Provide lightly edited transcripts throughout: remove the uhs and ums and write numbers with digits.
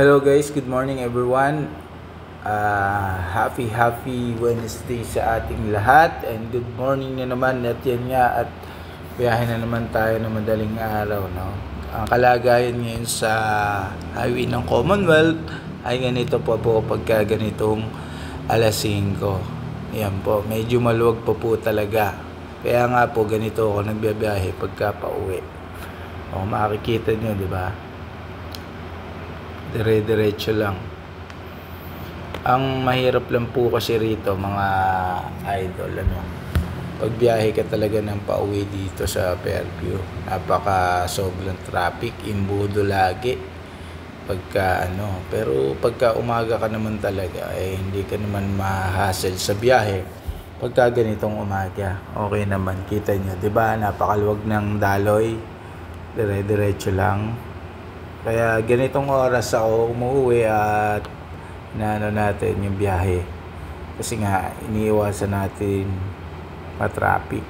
Hello guys, good morning everyone. Happy Wednesday sa ating lahat and good morning na naman at yan nga at biyahe na naman tayo ng madaling araw, no? Ang kalagayan ngayon sa highway ng Commonwealth ay ganito po pagka ganitong alas 5. Yan po, medyo maluwag pa po talaga. Kaya nga po ganito ako nagbiyahe pagka pauwi. O makikita nyo, di ba? Dire-diretso lang. Ang mahirap lang po kasi rito mga idol, pagbiyahe ka talaga ng pauwi dito sa Fairview, napaka sobrang traffic, imbudo lagi pero pagka umaga ka naman talaga hindi ka naman ma-hassle sa biyahe. Pagka ganitong umaga okay naman, kita nyo, di ba, napakaluwag ng daloy, dire-diretso lang. Kaya ganitong oras ako umuwi at natin yung biyahe. Kasi nga, iniiwasan natin ma-traffic.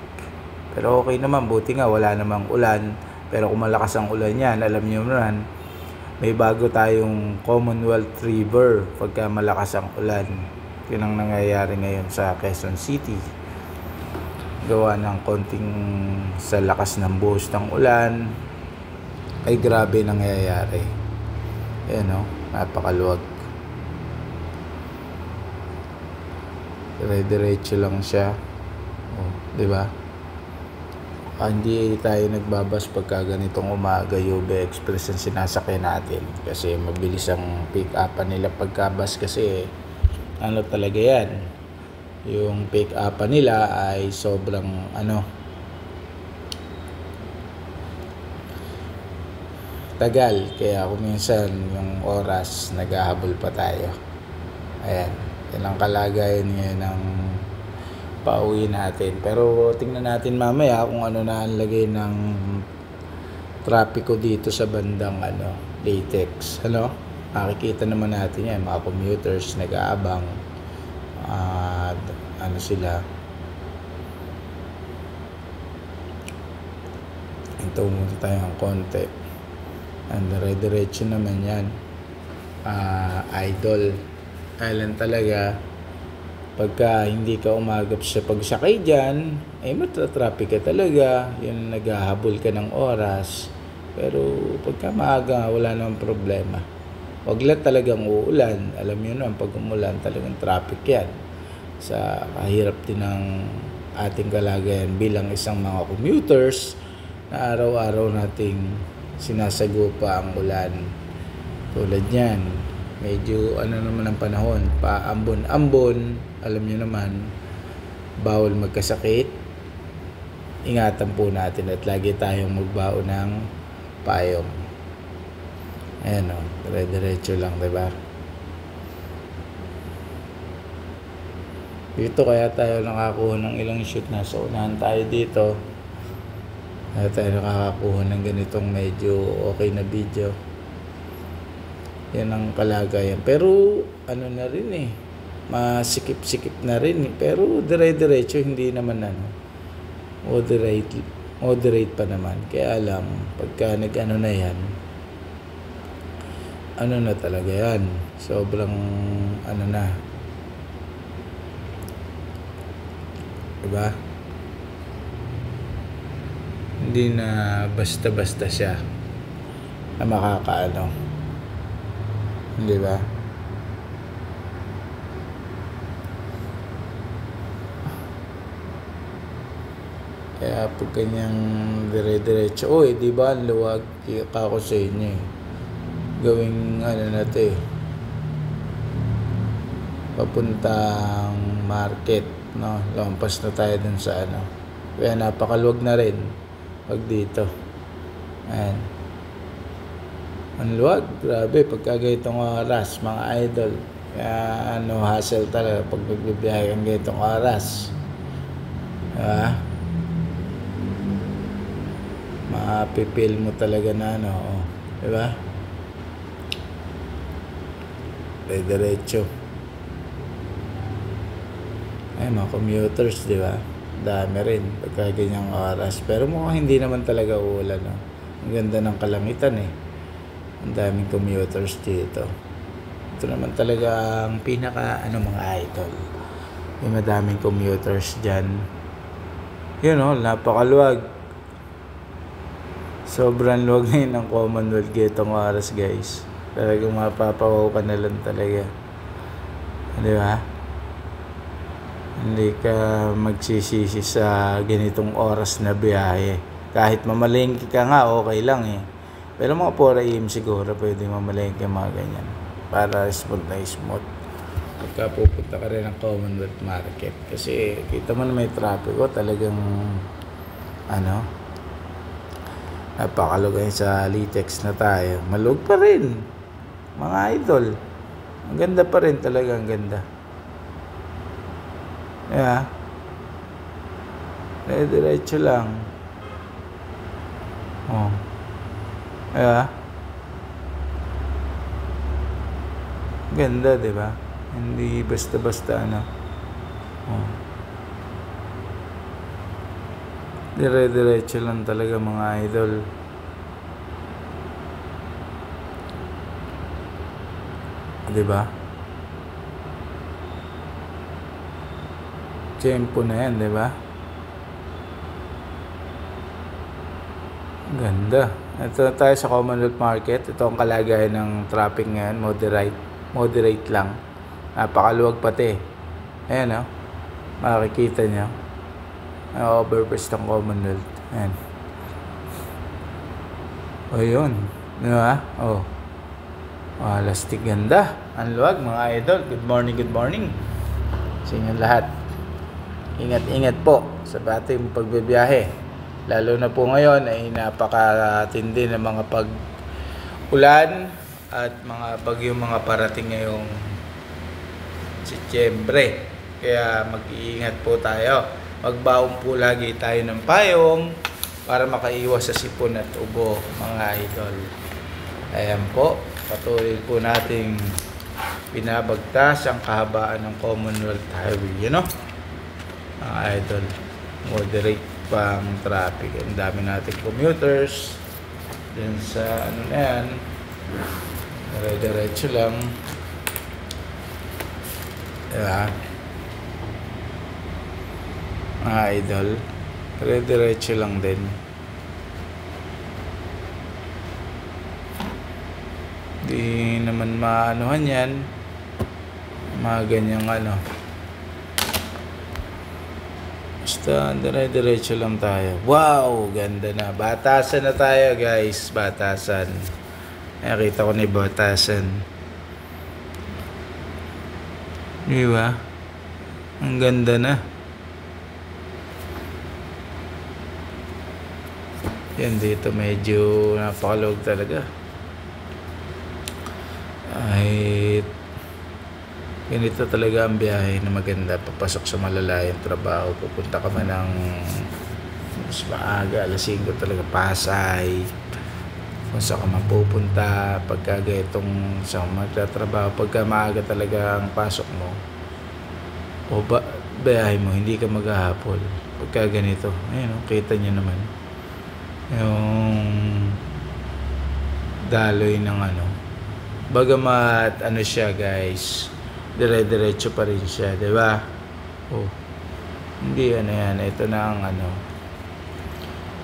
Pero okay naman, buti nga wala namang ulan. Pero kung malakas ang ulan yan, alam niyo naman, may bago tayong Commonwealth River pagka malakas ang ulan. Yun ang nangyayari ngayon sa Quezon City. Gawa ng konting sa lakas ng buhos ng ulan, ay grabe nangyayari. Ayan o, napakaluwag. Dire-diretso lang siya. O, diba? Hindi tayo nagbabas pagka ganitong umaga UB Express ang sinasakay natin. Kasi mabilis ang pick upan nila pagkabas kasi talaga yan. Yung pick upan nila ay sobrang tagal, kaya kung minsan yung oras naghahabol pa tayo. Ayan, yan ang kalagayan ngayon ng pauwi natin. Pero tingnan natin mamaya kung ano na ang lagay ng trapiko dito sa bandang Latex. Makikita naman natin yan, mga commuters nag-aabang sila. Ito muna tayo ng konti. Dire-diretso naman yan, idol. Kailan talaga pagka hindi ka umagap sa pagsakay dyan, ay matatraffic ka talaga. Yun, naghahabol ka ng oras. Pero pagka maaga, wala namang problema. Wag lang talagang uulan. Alam nyo naman, pag umulan talagang traffic yan. Sa kahirap din ng ating kalagayan bilang isang mga commuters na araw-araw nating sinasagupa ang ulan. Tulad yan, medyo naman ang panahon, paambon-ambon. Alam nyo naman, bawal magkasakit. Ingatan po natin at lagi tayong magbaon ng payong. Ayan o, dire-diretso lang, diba? Dito kaya tayo nakakuha ng ilang shoot. Nasa unahan tayo dito. Kaya tayo nakakakuha ng ganitong medyo okay na video. Yan ang kalagayan. Pero na rin masikip-sikip na rin Pero dire-diretso, hindi naman moderate pa naman. Kaya lang pagka na yan, na talaga yan, sobrang na, diba? Hindi na basta-basta siya na di ba? Kaya pag kanyang dire-diretso, di ba, luwag, ako sa inyo gawing papuntang market, no? Lampas na tayo dun sa kaya napakaluwag na rin pag dito. Ayan, ang luwag, grabe pagka ganitong oras, mga idol. Kaya hassle talaga pag nagbibiyahe kang ganitong oras, diba? Mapipil mo talaga na diba? Diretso. Ay, mga commuters, diba? Dami rin pagka ganyang oras. Pero mukhang hindi naman talaga uulan, Ang ganda ng kalangitan Ang daming commuters dito. Ito naman talaga ang pinaka mga idol. May madaming commuters dyan. Napakaluwag. Sobrang luwag na yun ng Commonwealth Gatong oras, guys. Talagang mapapawaw ka na lang talaga. Di ba? Hindi ka magsisisi sa ganitong oras na biyahe. Kahit mamalengke ka nga, okay lang eh. Pero mga 4 AM siguro pwede mamalengke mga ganyan. Para smooth na smooth. Pagka pupunta ka rin ng Commonwealth Market. Kasi kita mo na may traffic o talagang napakalugay sa Litex na tayo. Malug pa rin mga idol. Ang ganda pa rin talaga, ang ganda. Yeah. Diretso lang. Yeah. Ganda, di ba? Hindi basta-basta Dire-diretso lang talaga mga idol. Di ba? Tempo na yan, di ba? Ganda. Ito tayo sa Commonwealth Market. Ito ang kalagayan ng traffic ngayon. Moderate lang. Napakaluwag pati. Ayan makikita nyo. Overpass ng Commonwealth. Ayan. Yun. Diba? Lastik ganda. Ang luwag mga idol. Good morning. Sa inyo lahat. Ingat po sa ating pagbibiyahe. Lalo na po ngayon ay napakatindi ng mga pag-ulan at mga bagyong mga parating ngayong Setyembre. Kaya mag-iingat po tayo. Magbaon po lagi tayo ng payong para makaiwas sa sipon at ubo mga idol. Ayan po, patuloy po nating binabagtas ang kahabaan ng Commonwealth Highway. Mga idol, moderate pa ang traffic. Ang dami nating commuters din sa na yan. Diretso lang. Diba? Mga idol, diretso lang din. Di naman maanuhan yan. Mga ganyang basta diretso lang tayo. Wow, ganda na. Batasan na tayo, guys. Batasan. Nakita ko na yung batasan. Diba? Ang ganda na. Yan dito medyo napakalog talaga. Ay, ganito talaga ang biyahe na maganda. Papasok sa malalayong trabaho. Pupunta ka man ng mas maaga, alas 5 talaga, Pasay. Kung saan ka man pupunta, pagka itong sa magtatrabaho, pagka maaga talaga ang pasok mo, o biyahe mo, hindi ka maghahapol. Pagka ganito, ayun, kita nyo naman. Yung daloy ng bagamat siya, guys, dire-diretso pa rin siya, di ba? Hindi yan, ito na ang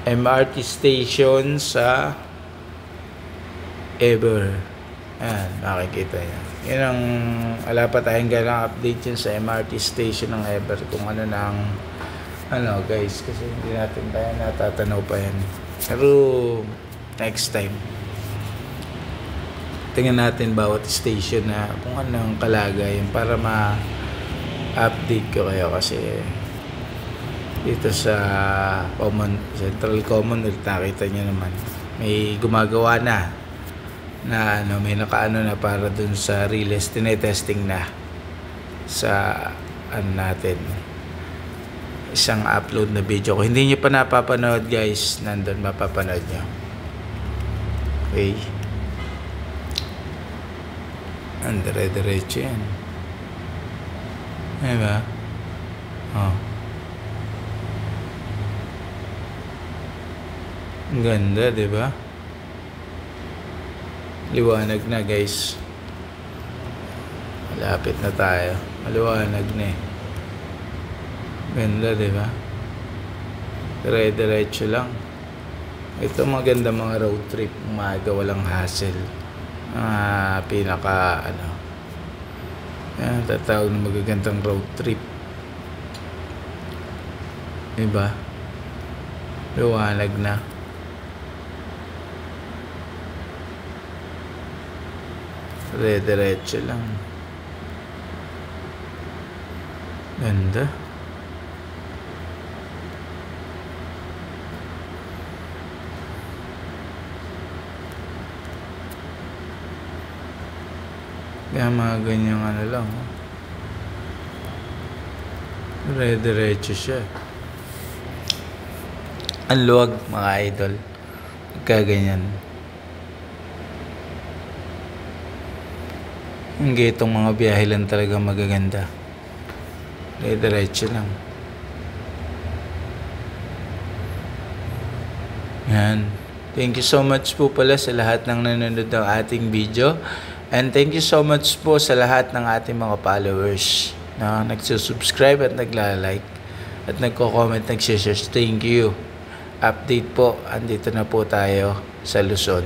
MRT station sa Ever. Ayan, makikita nyo. Yan ang wala pa tayong galang update yun sa MRT station ng Ever kung na ang guys, kasi hindi natin tayo natatanaw pa yan. Pero next time tingnan natin bawat station na kung anong kalagayan para ma-update ko kayo, kasi dito sa Central Commonwealth nakita nyo naman may gumagawa na may nakaano na para dun sa Riles, tinetesting na sa natin isang upload na video. Kung hindi nyo pa napapanood, guys, nandun mapapanood nyo. Okay, ang dire-diretso yan, diba? Ang ganda, diba? Liwanag na guys. Malapit na tayo. Maliwanag na eh. Ganda, di ba? Dire-diretso lang. Ito maganda mga road trip. Umaga, walang hassle. Pinaka yan, tatawag na magagandang road trip. Diba? Liwanag na. Dire-diretso lang. Ganda. Kaya mga ganyang lang. Dire-diretso siya. Ang luwag mga idol. Kaganyan. Hindi itong mga biyahe lang talaga magaganda. Dire-diretso lang. Yan. Thank you so much po pala sa lahat ng nanonood ng ating video. And thank you so much po sa lahat ng ating mga followers na nagsusubscribe at nagla-like at nagko-comment, nag-share. Thank you. Update po, andito na po tayo sa Luzon.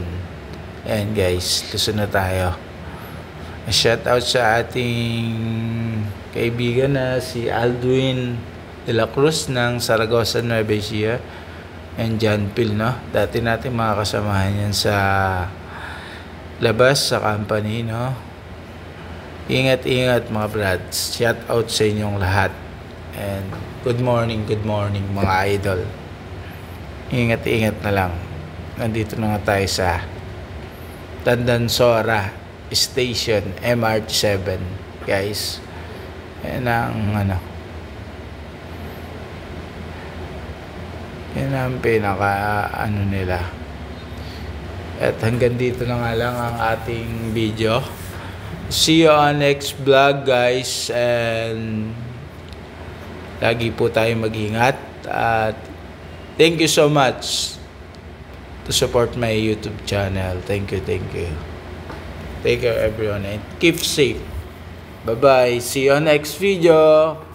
Ayan guys, Luzon na tayo. Shout out sa ating kaibigan na si Aldwin de la Cruz ng Saragossa, Nueva Ecija, and John Pil, no? Dati natin mga kasamahan yan sa labas sa company, no? Ingat mga brads. Shout out sa inyong lahat. And good morning mga idol. Ingat na lang. Nandito na nga tayo sa Tandansora Station, MRT7, guys. Yan ang yan ang pinaka nila. At hanggang dito na nga lang ang ating video. See you on next vlog guys. And lagi po tayo mag-ingat. At thank you so much to support my YouTube channel. Thank you. Take care everyone and keep safe. Bye-bye. See you on next video.